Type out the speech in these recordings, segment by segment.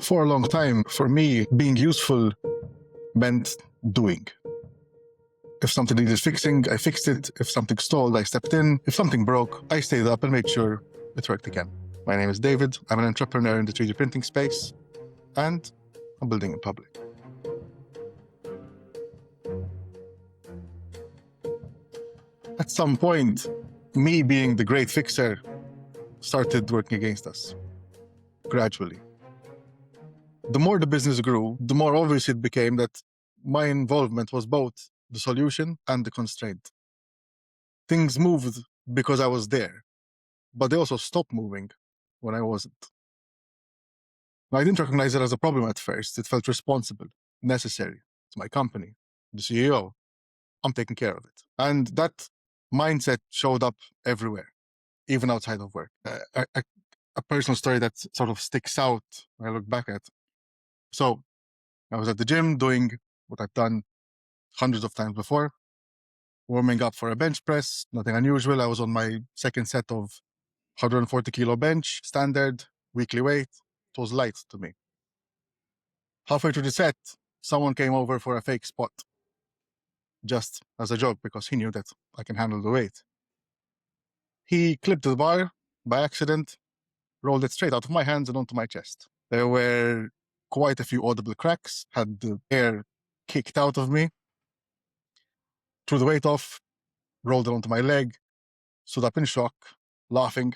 For a long time, for me, being useful meant doing. If something needed fixing, I fixed it. If something stalled, I stepped in. If something broke, I stayed up and made sure it worked again. My name is David. I'm an entrepreneur in the 3D printing space, and I'm building in public. At some point, me being the great fixer started working against us, gradually. The more the business grew, the more obvious it became that my involvement was both the solution and the constraint. Things moved because I was there, but they also stopped moving when I wasn't. I didn't recognize it as a problem at first. It felt responsible, necessary. It's my company, the CEO. I'm taking care of it. And that mindset showed up everywhere, even outside of work. A personal story that sort of sticks out when I look back at. So I was at the gym doing what I've done hundreds of times before, warming up for a bench press, nothing unusual. I was on my second set of 140 kilo bench, standard, weekly weight. It was light to me. Halfway through the set, someone came over for a fake spot, just as a joke, because he knew that I can handle the weight. He clipped the bar by accident, rolled it straight out of my hands and onto my chest. There were quite a few audible cracks, had the air kicked out of me, threw the weight off, rolled it onto my leg, stood up in shock, laughing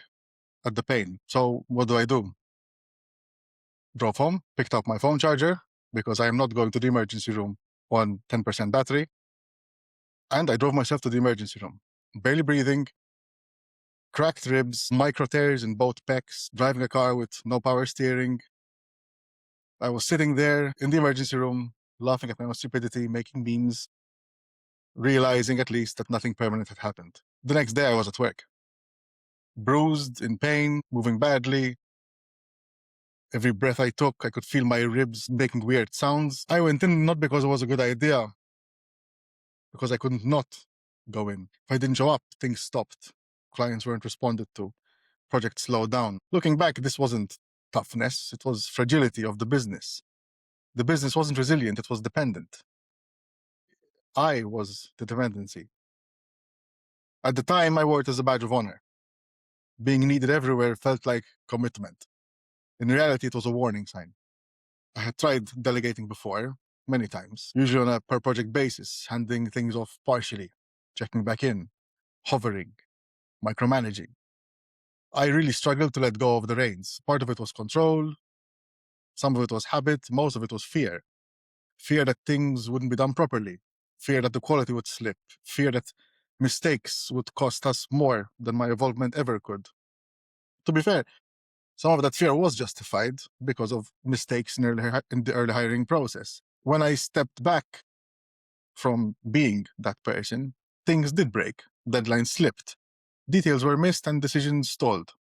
at the pain. So what do? Drove home, picked up my phone charger, because I am not going to the emergency room on 10% battery. And I drove myself to the emergency room, barely breathing, cracked ribs, micro tears in both pecs, driving a car with no power steering. I was sitting there in the emergency room, laughing at my own stupidity, making memes, realizing at least that nothing permanent had happened. The next day I was at work, bruised, in pain, moving badly. Every breath I took, I could feel my ribs making weird sounds. I went in not because it was a good idea, because I couldn't not go in. If I didn't show up, things stopped. Clients weren't responded to. Projects slowed down. Looking back, this wasn't toughness. It was fragility of the business. The business wasn't resilient. It was dependent. I was the dependency. At the time, I wore it as a badge of honor. Being needed everywhere felt like commitment. In reality, it was a warning sign. I had tried delegating before, many times, usually on a per project basis, handing things off partially, checking back in, hovering, micromanaging. I really struggled to let go of the reins. Part of it was control, some of it was habit, most of it was fear. Fear that things wouldn't be done properly, fear that the quality would slip, fear that mistakes would cost us more than my involvement ever could. To be fair, some of that fear was justified because of mistakes in the early hiring process. When I stepped back from being that person, things did break, deadlines slipped, details were missed, and decisions stalled.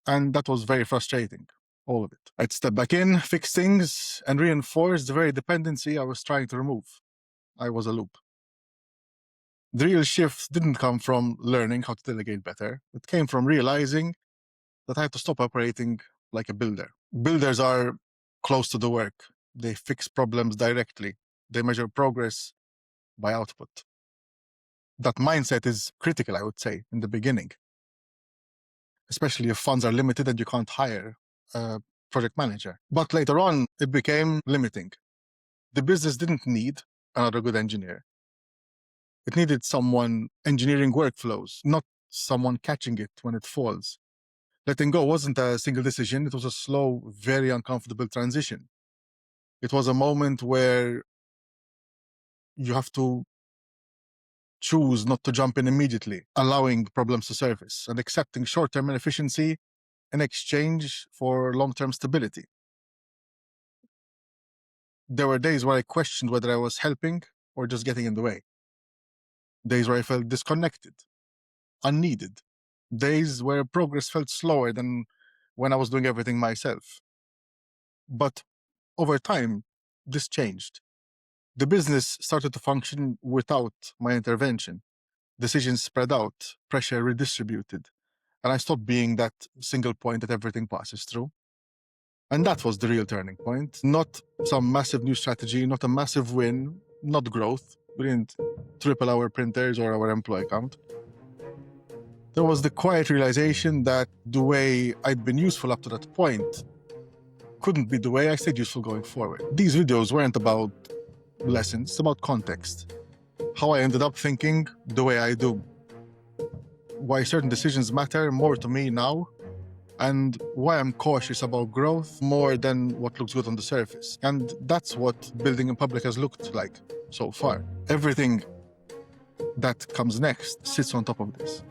And that was very frustrating, all of it. I'd step back in, fix things, and reinforce the very dependency I was trying to remove. I was a loop. The real shift didn't come from learning how to delegate better. It came from realizing that I had to stop operating like a builder. Builders are close to the work. They fix problems directly. They measure progress by output. That mindset is critical, I would say, in the beginning, especially if funds are limited and you can't hire a project manager. But later on, it became limiting. The business didn't need another good engineer. It needed someone engineering workflows, not someone catching it when it falls. Letting go wasn't a single decision. It was a slow, very uncomfortable transition. It was a moment where you have to choose not to jump in immediately, allowing problems to surface and accepting short-term inefficiency in exchange for long-term stability. There were days where I questioned whether I was helping or just getting in the way. Days where I felt disconnected, unneeded. Days where progress felt slower than when I was doing everything myself. But over time, this changed. The business started to function without my intervention. Decisions spread out, pressure redistributed, and I stopped being that single point that everything passes through. And that was the real turning point. Not some massive new strategy, not a massive win, not growth. We didn't triple our printers or our employee count. There was the quiet realization that the way I'd been useful up to that point couldn't be the way I stayed useful going forward. These videos weren't about lessons, it's about context. How I ended up thinking the way I do. Why certain decisions matter more to me now, and why I'm cautious about growth more than what looks good on the surface. And that's what building in public has looked like so far. Everything that comes next sits on top of this.